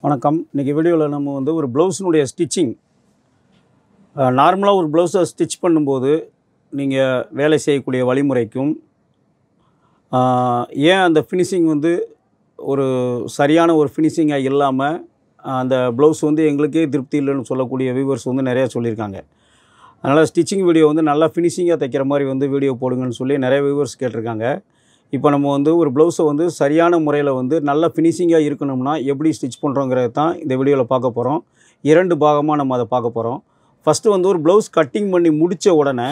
வணக்கம். இன்றைக்கி வீடியோவில் நம்ம வந்து ஒரு ப்ளவுஸினுடைய ஸ்டிச்சிங் நார்மலாக ஒரு ப்ளவுஸை ஸ்டிச் பண்ணும்போது நீங்கள் வேலை செய்யக்கூடிய வழிமுறைக்கும் ஏன் அந்த ஃபினிஷிங் வந்து ஒரு சரியான ஒரு ஃபினிஷிங்காக இல்லாமல் அந்த ப்ளவுஸ் வந்து எங்களுக்கே திருப்தி இல்லைன்னு சொல்லக்கூடிய வியூவர்ஸ் வந்து நிறையா சொல்லியிருக்காங்க. அதனால் ஸ்டிச்சிங் வீடியோ வந்து நல்லா ஃபினிஷிங்காக தைக்கிற மாதிரி வந்து வீடியோ போடுங்கன்னு சொல்லி நிறைய வியூவர்ஸ் கேட்டிருக்காங்க. இப்போ நம்ம வந்து ஒரு ப்ளவுஸை வந்து சரியான முறையில் வந்து நல்ல ஃபினிஷிங்காக இருக்கணும்னா எப்படி ஸ்டிச் பண்ணுறோங்கிறது தான் இந்த வீடியோவில் பார்க்க போகிறோம். 2 பாகமாக நம்ம அதை பார்க்க போகிறோம். ஃபஸ்ட்டு வந்து ஒரு ப்ளவுஸ் கட்டிங் பண்ணி முடித்த உடனே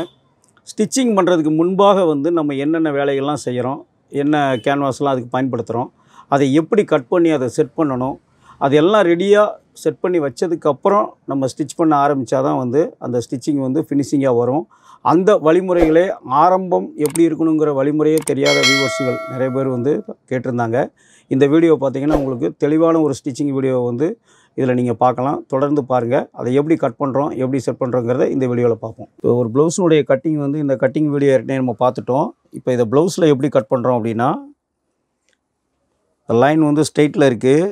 ஸ்டிச்சிங் பண்ணுறதுக்கு முன்பாக வந்து நம்ம என்னென்ன வேலைகள்லாம் செய்கிறோம், என்ன கேன்வாஸ்லாம் அதுக்கு பயன்படுத்துகிறோம், அதை எப்படி கட் பண்ணி அதை செட் பண்ணணும், அதெல்லாம் ரெடியாக செட் பண்ணி வச்சதுக்கப்புறம் நம்ம ஸ்டிச் பண்ண ஆரம்பித்தா தான் வந்து அந்த ஸ்டிச்சிங் வந்து ஃபினிஷிங்காக வரும். அந்த வழிமுறைகளே ஆரம்பம் எப்படி இருக்கணுங்கிற வழிமுறையே தெரியாத வியூவர்ஸுகள் நிறைய பேர் வந்து கேட்டிருந்தாங்க. இந்த வீடியோ பார்த்திங்கன்னா உங்களுக்கு தெளிவான ஒரு ஸ்டிச்சிங் வீடியோ வந்து இதில் நீங்கள் பார்க்கலாம். தொடர்ந்து பாருங்கள். அதை எப்படி கட் பண்ணுறோம், எப்படி செட் பண்ணுறோங்கிறத இந்த வீடியோவில் பார்ப்போம். இப்போ ஒரு ப்ளவுஸுடைய கட்டிங் வந்து இந்த கட்டிங் வீடியோ ஏற்கனவே நம்ம பார்த்துட்டோம். இப்போ இதை ப்ளவுஸில் எப்படி கட் பண்ணுறோம் அப்படின்னா, லைன் வந்து ஸ்ட்ரெயிட்டில் இருக்குது,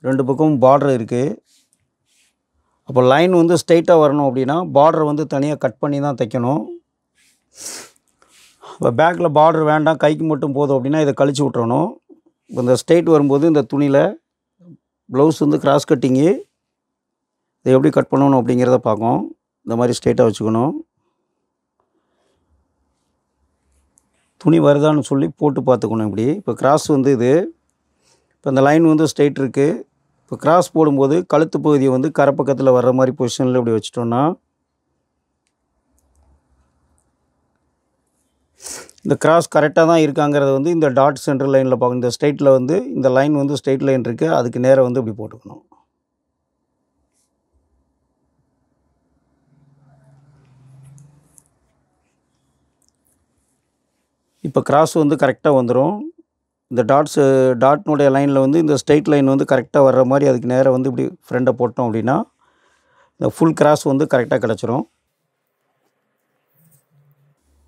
2 பக்கமும் பார்டர் இருக்குது. அப்போ லைன் வந்து ஸ்ட்ரெயிட்டாக வரணும் அப்படின்னா பார்டர் வந்து தனியாக கட் பண்ணி தான் தைக்கணும். இப்போ பேக்கில் பார்டர் வேண்டாம், கைக்கு மட்டும் போதும் அப்படின்னா இதை கழிச்சு விட்றணும். இப்போ இந்த ஸ்ட்ரெயிட் வரும்போது இந்த துணியில் ப்ளவுஸ் வந்து கிராஸ் கட்டிங்கு இதை எப்படி கட் பண்ணணும் அப்படிங்கிறத பார்க்கும். இந்த மாதிரி ஸ்ட்ரெயிட்டாக வச்சுக்கணும். துணி வருதான்னு சொல்லி போட்டு பார்த்துக்கணும். இப்படி இப்போ கிராஸ் வந்து இது, இப்போ இந்த லைன் வந்து ஸ்ட்ரெயிட் இருக்குது. இப்போ கிராஸ் போடும்போது கழுத்து பகுதியை வந்து கரை பக்கத்தில் வர்ற மாதிரி பொசிஷனில் இப்படி வச்சிட்டோன்னா இந்த கிராஸ் கரெக்டாக தான் இருக்காங்கிறத வந்து இந்த டாட் சென்டர் லைனில் பார்க்கணும். இந்த ஸ்ட்ரெயிட்டில் வந்து இந்த லைன் வந்து ஸ்ட்ரெயிட் லைன் இருக்குது, அதுக்கு நேராக வந்து இப்படி போட்டுக்கணும். இப்போ கிராஸ் வந்து கரெக்டாக வந்துடும். இந்த டாட்னுடைய லைனில் வந்து இந்த ஸ்ட்ரெயிட் லைன் வந்து கரெக்டாக வர்ற மாதிரி அதுக்கு நேராக வந்து இப்படி ஃப்ரெண்டை போட்டோம் அப்படின்னா இந்த ஃபுல் கிராஸ் வந்து கரெக்டாக கிடச்சிரும்.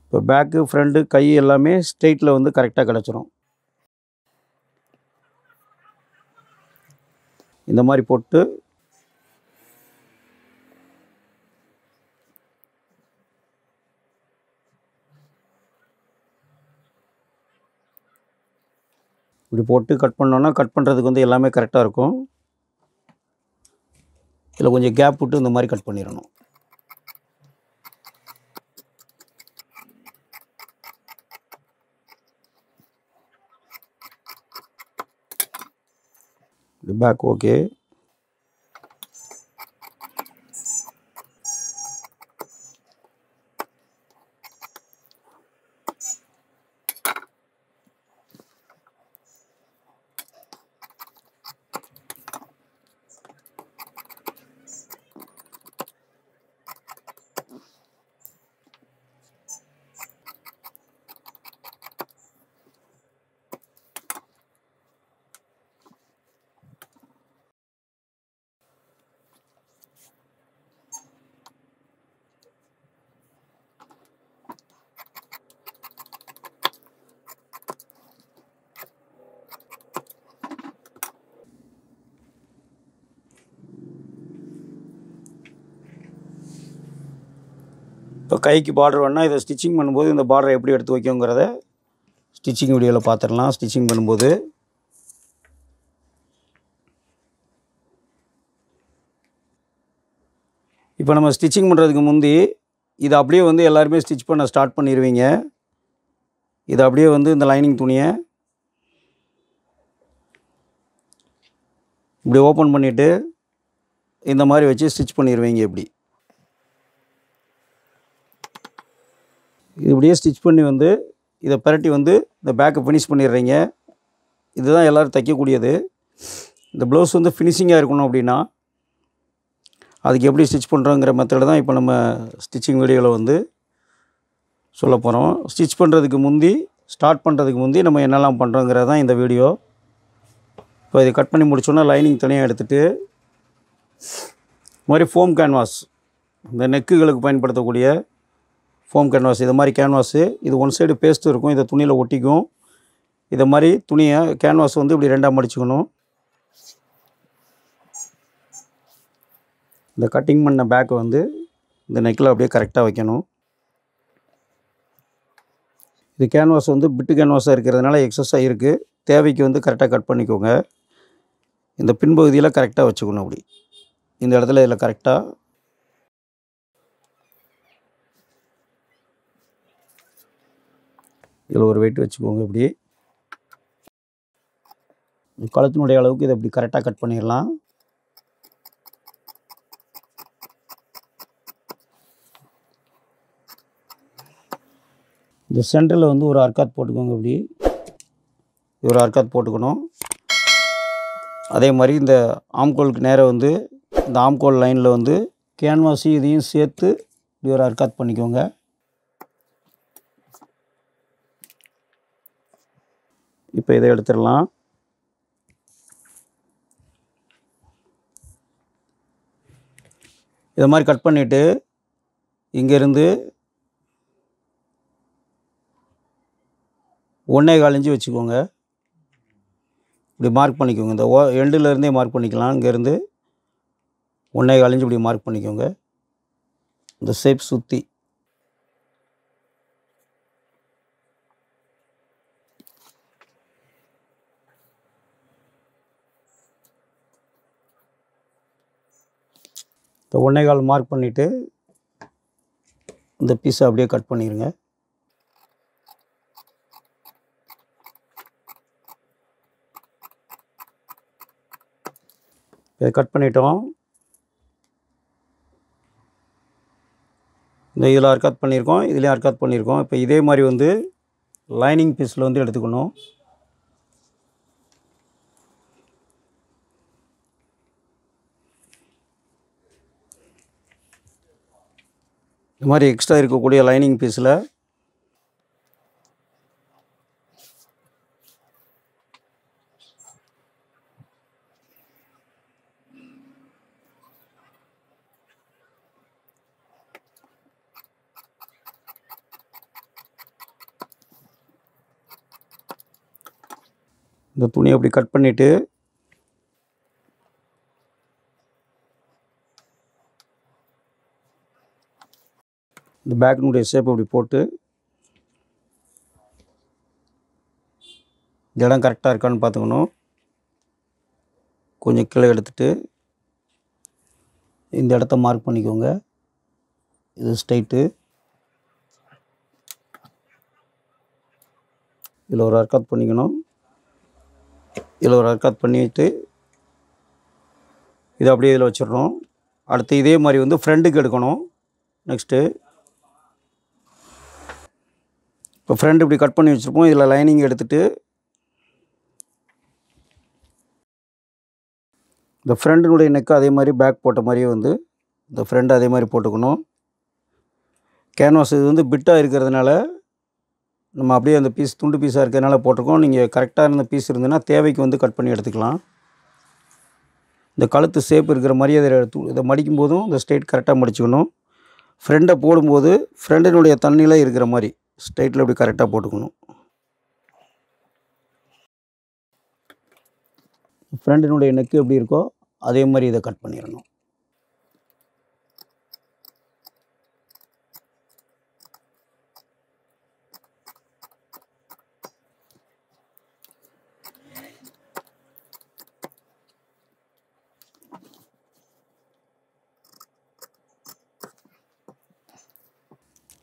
இப்போ பேக்கு ஃப்ரண்ட்டு கை எல்லாமே ஸ்ட்ரெயிட்டில் வந்து கரெக்டாக கிடச்சிரும். இந்த மாதிரி போட்டு இப்படி போட்டு கட் பண்ணோன்னா கட் பண்ணுறதுக்கு வந்து எல்லாமே கரெக்டாக இருக்கும். இதில் கொஞ்சம் கேப் விட்டு இந்த மாதிரி கட் பண்ணிடணும். Back okay. இப்போ கைக்கு பார்டர் வேணால் இதை ஸ்டிச்சிங் பண்ணும்போது இந்த பார்டரை எப்படி எடுத்து வைக்கோங்கிறத ஸ்டிச்சிங் வீடியோவில் பார்த்துடலாம். ஸ்டிச்சிங் பண்ணும்போது இப்போ நம்ம ஸ்டிச்சிங் பண்ணுறதுக்கு முந்தி இதை அப்படியே வந்து எல்லாருமே ஸ்டிச் பண்ண ஸ்டார்ட் பண்ணிடுவீங்க. இதை அப்படியே வந்து இந்த லைனிங் துணியை இப்படி ஓப்பன் பண்ணிவிட்டு இந்த மாதிரி வச்சு ஸ்டிச் பண்ணிடுவீங்க. இப்படி இது இப்படியே ஸ்டிச் பண்ணி வந்து இதை பரட்டி வந்து இந்த பேக்கை ஃபினிஷ் பண்ணிடுறீங்க. இதுதான் எல்லோரும் தைக்கக்கூடியது. இந்த ப்ளவுஸ் வந்து ஃபினிஷிங்காக இருக்கணும் அப்படின்னா அதுக்கு எப்படி ஸ்டிச் பண்ணுறோங்கிற மெத்தடு தான் இப்போ நம்ம ஸ்டிச்சிங் வீடியோவில் வந்து சொல்ல போகிறோம். ஸ்டிச் பண்ணுறதுக்கு முந்தி ஸ்டார்ட் பண்ணுறதுக்கு முந்தி நம்ம என்னெல்லாம் பண்ணுறோங்கிறது தான் இந்த வீடியோ. இப்போ இதை கட் பண்ணி முடிச்சோன்னா லைனிங் தனியாக எடுத்துகிட்டு இது மாதிரி ஃபோம் கேன்வாஸ், இந்த நெக்குகளுக்கு பயன்படுத்தக்கூடிய ஃபோம் கேன்வாஸ், இது மாதிரி கேன்வாஸு, இது ஒன் சைடு பேஸ்ட்டு இருக்கும், இதை துணியில் ஒட்டிக்கும். இதை மாதிரி துணியை கேன்வாஸ் வந்து இப்படி 2ஆக மடிச்சுக்கணும். இந்த கட்டிங் பண்ண பேக்கை வந்து இந்த நெக்கில் அப்படியே கரெக்டாக வைக்கணும். இது கேன்வாஸ் வந்து பிட்டு கேன்வாஸாக இருக்கிறதுனால எக்ஸஸாக இருக்குது. தேவைக்கு வந்து கரெக்டாக கட் பண்ணிக்கோங்க. இந்த பின்பகுதியில் கரெக்டாக வச்சுக்கணும். அப்படி இந்த இடத்துல இதில் கரெக்டாக இதில் ஒரு வெயிட் வச்சுக்கோங்க. இப்படி கழுத்தினுடைய அளவுக்கு இதை இப்படி கரெக்டாக கட் பண்ணிடலாம். இந்த சென்டரில் வந்து ஒரு அர்க்காத் போட்டுக்கோங்க. இப்படி ஒரு அர்க்காத் போட்டுக்கணும். அதே மாதிரி இந்த ஆம்கோலுக்கு நேராக வந்து இந்த ஆம்கோல் லைனில் வந்து கேன்வாஸு இதையும் சேர்த்து இப்படி ஒரு அர்க்காத் பண்ணிக்கோங்க. இப்போ இதை எடுத்துடலாம். இதை மாதிரி கட் பண்ணிவிட்டு இங்கேருந்து 1.25 இன்ச்சு வச்சுக்கோங்க. இப்படி மார்க் பண்ணிக்கோங்க. இந்த எண்டுலேருந்தே மார்க் பண்ணிக்கலாம். இங்கேருந்து 1.25 இன்ச்சு இப்படி மார்க் பண்ணிக்கோங்க. இந்த ஷேப் சுற்றி இந்த 1.25 மார்க் பண்ணிவிட்டு இந்த பீஸை அப்படியே கட் பண்ணிடுங்க. இதை கட் பண்ணிட்டோம். இந்த இதில் அர்க்காத் பண்ணியிருக்கோம், இதுலேயும் அர்க்காத் பண்ணியிருக்கோம். இப்போ இதே மாதிரி வந்து லைனிங் பீஸில் வந்து எடுத்துக்கணும். இந்த மாதிரி எக்ஸ்ட்ரா இருக்கக்கூடிய லைனிங் பீஸில் இந்த துணியை அப்படி கட் பண்ணிவிட்டு இந்த பேக்கினுடைய ஷேப் அப்படி போட்டு இந்த இடம் கரெக்டாக இருக்கான்னு பார்த்துக்கணும். கொஞ்சம் கீழே எடுத்துகிட்டு இந்த இடத்த மார்க் பண்ணிக்கோங்க. இது ஸ்ட்ரைட்டு. இதில் ஒரு அர்க்காத் பண்ணிக்கணும். இதில் ஒரு அர்க்காத் பண்ணிவிட்டு இதை அப்படியே இதில் வச்சிடறோம். அடுத்து இதே மாதிரி வந்து ஃப்ரண்ட்டுக்கு எடுக்கணும். நெக்ஸ்ட்டு இப்போ ஃப்ரண்ட் இப்படி கட் பண்ணி வச்சுருப்போம். இதில் லைனிங் எடுத்துகிட்டு இந்த ஃப்ரண்ட்டினுடைய நெக்கு அதே மாதிரி பேக் போட்ட மாதிரியே வந்து இந்த ஃப்ரண்ட் அதே மாதிரி போட்டுக்கணும். கேன்வாஸ் இது வந்து பிட்டாக இருக்கிறதுனால நம்ம அப்படியே அந்த பீஸ் துண்டு பீஸாக இருக்கிறதுனால போட்டிருக்கோம். நீங்கள் கரெக்டாக இருந்த பீஸ் இருந்ததுன்னா தேவைக்கு வந்து கட் பண்ணி எடுத்துக்கலாம். இந்த கழுத்து ஷேப் இருக்கிற மாதிரி இதை மடிக்கும் போதும் இந்த ஸ்ட்ரெயிட் கரெக்டாக மடிச்சுக்கணும். ஃப்ரண்ட்டை போடும்போது ஃப்ரண்ட்டினுடைய தண்ணியில் இருக்கிற மாதிரி ஸ்ட்ரெயிட்டில் இப்படி கரெக்டாக போட்டுக்கணும். ஃப்ரண்ட்டினுடைய நெக்கு எப்படி இருக்கோ அதே மாதிரி இதை கட் பண்ணிடணும்.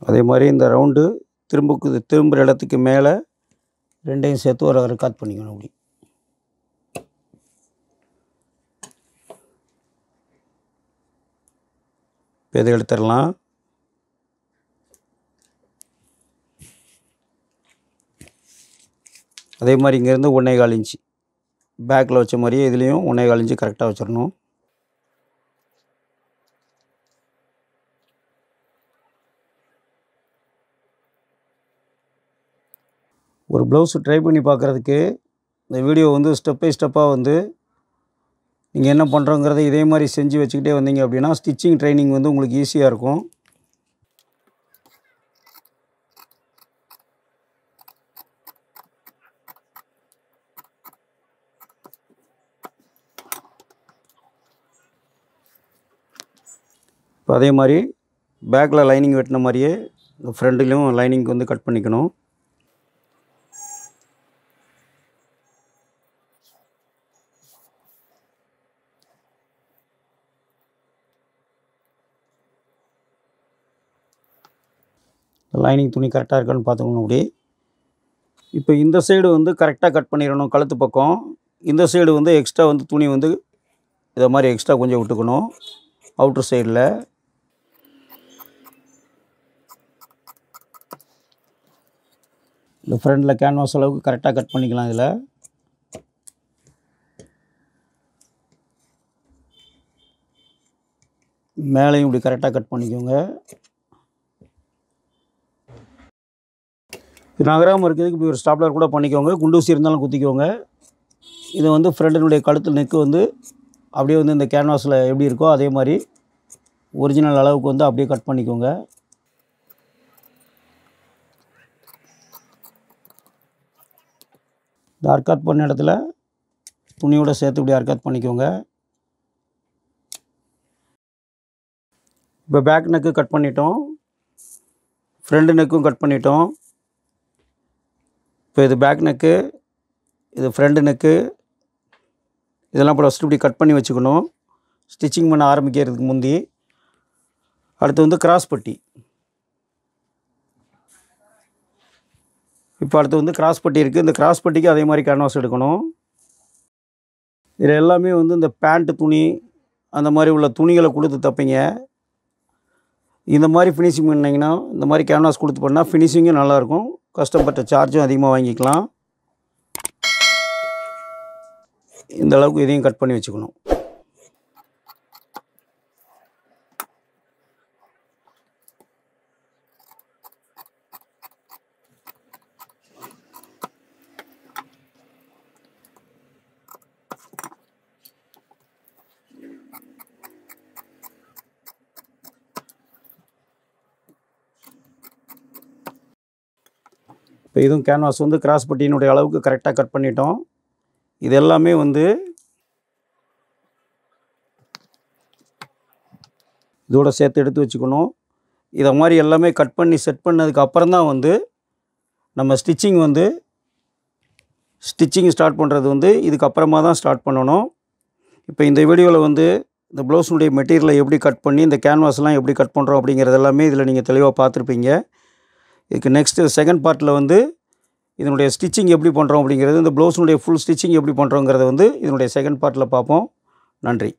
அதே மாதிரி இந்த ரவுண்டு திரும்புகிற இடத்துக்கு மேலே ரெண்டையும் சேர்த்து ஒரு அர்க்காத் பண்ணிக்கணும். அப்படி இதை எடுத்துடலாம். அதே மாதிரி இங்கேருந்து 1.25 இன்ச்சு பேக்கில் வச்ச மாதிரியே இதுலேயும் 1.25 இன்ச்சு கரெக்டாக வச்சிடணும். ஒரு ப்ளவுஸ் ட்ரை பண்ணி பார்க்குறதுக்கு இந்த வீடியோ வந்து ஸ்டெப் பை ஸ்டெப்பாக வந்து நீங்கள் என்ன பண்ணுறோங்கிறத இதே மாதிரி செஞ்சு வச்சுக்கிட்டே வந்தீங்க அப்படின்னா ஸ்டிச்சிங் ட்ரைனிங் வந்து உங்களுக்கு ஈஸியாக இருக்கும். இப்போ அதே மாதிரி பேக்கில் லைனிங் வெட்டின மாதிரியே இந்த ஃப்ரண்ட்லேயும் லைனிங் வந்து கட் பண்ணிக்கணும். லைனிங் துணி கரெக்டாக இருக்கான்னு பார்த்துக்கணும். அப்படி இப்போ இந்த சைடு வந்து கரெக்டாக கட் பண்ணிடணும் கழுத்து பக்கம். இந்த சைடு வந்து எக்ஸ்ட்ரா வந்து துணி வந்து இதை மாதிரி எக்ஸ்ட்ரா கொஞ்சம் விட்டுக்கணும் அவுட்ரு சைடில். இந்த ஃப்ரண்டில் கேன்வாஸ் அளவுக்கு கரெக்டாக கட் பண்ணிக்கலாம். இதில் மேலேயும் இப்படி கரெக்டாக கட் பண்ணிக்கோங்க. இது நகராமல் இருக்கிறதுக்கு இப்படி ஒரு ஸ்டாப்லர் கூட பண்ணிக்கோங்க. குண்டூசி இருந்தாலும் குத்திக்கோங்க. இது வந்து ஃப்ரண்டினுடைய கழுத்து நெக்கு வந்து அப்படியே வந்து இந்த கேன்வாஸில் எப்படி இருக்கோ அதே மாதிரி ஒரிஜினல் அளவுக்கு வந்து அப்படியே கட் பண்ணிக்கோங்க. இந்த அர்காத் பண்ண இடத்துல துணியோடு சேர்த்து இப்படி அர்காத் பண்ணிக்கோங்க. இப்போ பேக் நெக்கு கட் பண்ணிட்டோம், ஃப்ரண்ட் நெக்கும் கட் பண்ணிட்டோம். இப்போ இது பேக் நெக்கு, இது ஃப்ரண்ட் நெக்கு, இதெல்லாம் இப்போ ஃபஸ்ட்டு இப்படி கட் பண்ணி வச்சுக்கணும் ஸ்டிச்சிங் பண்ண ஆரம்பிக்கிறதுக்கு முந்தி. அடுத்து வந்து கிராஸ் பட்டி. இப்போ அடுத்து வந்து கிராஸ் பட்டி இருக்குது. இந்த கிராஸ் பட்டிக்கு அதே மாதிரி கேன்வாஸ் எடுக்கணும். இதில் எல்லாமே வந்து இந்த பேண்ட்டு துணி அந்த மாதிரி உள்ள துணிகளை கொடுத்து தைப்பீங்க. இந்த மாதிரி ஃபினிஷிங் பண்ணிங்கன்னா, இந்த மாதிரி கேன்வாஸ் கொடுத்து பண்ணால் ஃபினிஷிங்கும் நல்லாயிருக்கும், கஸ்டமர்கிட்ட சார்ஜும் அதிகமாக வாங்கிக்கலாம். இந்த அளவுக்கு இதையும் கட் பண்ணி வச்சுக்கணும். இப்போ இதுவும் கேன்வாஸ் வந்து கிராஸ் பட்டியினுடைய அளவுக்கு கரெக்டாக கட் பண்ணிட்டோம். இது எல்லாமே வந்து இதோட சேர்த்து எடுத்து வச்சுக்கணும். இதை மாதிரி எல்லாமே கட் பண்ணி செட் பண்ணதுக்கு அப்புறம் தான் வந்து நம்ம ஸ்டிச்சிங் ஸ்டார்ட் பண்ணுறது வந்து இதுக்கப்புறமா தான் ஸ்டார்ட் பண்ணணும். இப்போ இந்த வீடியோவில் வந்து இந்த ப்ளவுஸுடைய மெட்டீரியலை எப்படி கட் பண்ணி இந்த கேன்வாஸ்லாம் எப்படி கட் பண்ணுறோம் அப்படிங்கிறது எல்லாமே இதில் நீங்கள் தெளிவாக பார்த்துருப்பீங்க. இதுக்கு நெக்ஸ்ட்டு செகண்ட் பார்ட்டில் வந்து இதனுடைய ஸ்டிச்சிங் எப்படி பண்ணுறோம் அப்படிங்கிறது, இந்த ப்ளவுஸுடைய ஃபுல் ஸ்டிச்சிங் எப்படி பண்ணுறோங்கிறத வந்து இதனுடைய செகண்ட் பார்ட்டில் பார்ப்போம். நன்றி.